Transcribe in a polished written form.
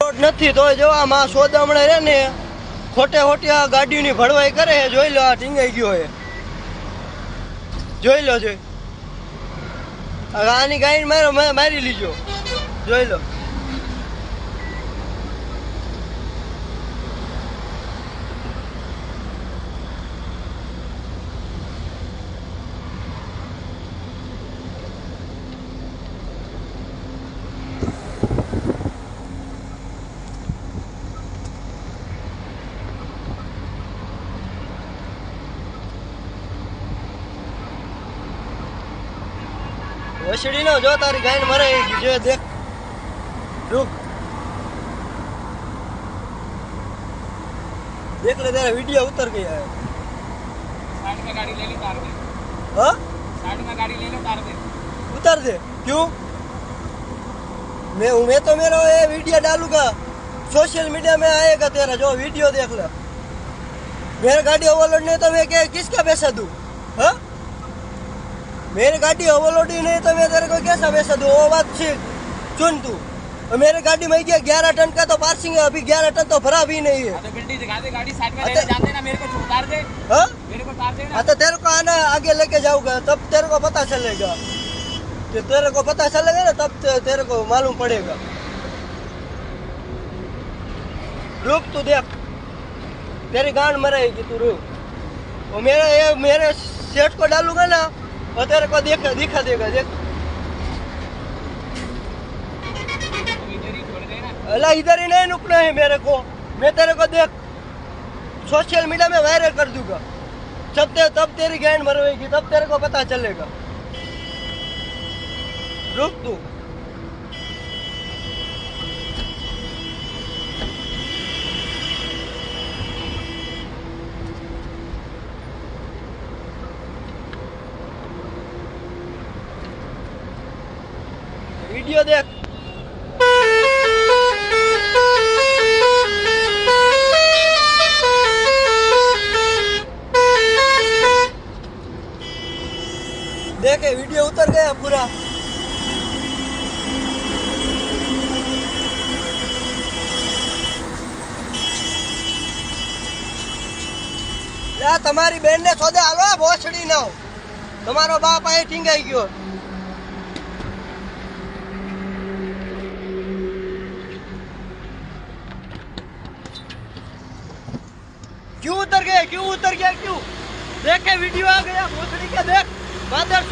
Allowed નથી તો જો આમાં સોદામણે રે ને ખોટે ખોટી આ ગાડીઓની ભરવાઈ કરે છે. જોઈ લો, આ ટીંગાઈ ગયો છે. જોઈ લો, આની ગાડી મારી લીજો. જોઈ લો. वसड़ी ना जो तारी गाय मरे जो देख रुक देख ले तेरा वीडियो उतर गया है. साइड में गाड़ी ले लो, उतार दे. हाँ साइड में गाड़ी ले लो, उतार दे. उतार दे. क्यों? मैं तो मेरा ये वीडियो डालूंगा, सोशल मीडिया में आएगा तेरा. जो वीडियो देख ले. मेरी गाड़ी ओवरलोड नहीं तो मैं क्या किसका पैसा दूं? हाँ, मेरी गाड़ी ओवरलोड ही नहीं तो मैं तेरे को कैसा पैसा दूं? वो बात सुन तू. मेरी गाड़ी में 11 टन का तो पार्सिंग है, अभी 11 टन तो भरा भी नहीं है. तो बिल्डी दिखा दे, गाड़ी साइड में ले जाते ना, मेरे को उतार दे. हाँ, मेरे को उतार दे ना. तो तेरे को आना आगे लेके जाऊंगा तब तेरे को पता चलेगा. तेरे को पता चलेगा ना तब तेरे को मालूम पड़ेगा. रुक तू देख, तेरी गांड मरेगी. तू रुक. वो मेरे सेट को डालूंगा ना और तेरे को दिखा देगा. देख अल्लाह इधर ही नहीं रुकना है मेरे को. मैं तेरे को देख सोशल मीडिया में वायरल कर दूंगा. तब तेरी गैंड मरवेगी, तब तेरे को पता चलेगा. रुक तू. वीडियो देख. देखे वीडियो उतर गया पूरा. તમારી બેન ને સોદે આલો ભોસડી ના. તમારો બાપ આ ટીંગાઈ ગયો. क्यों उतर गया? क्यों देखे वीडियो आ गया भोसड़ी का. देख मादर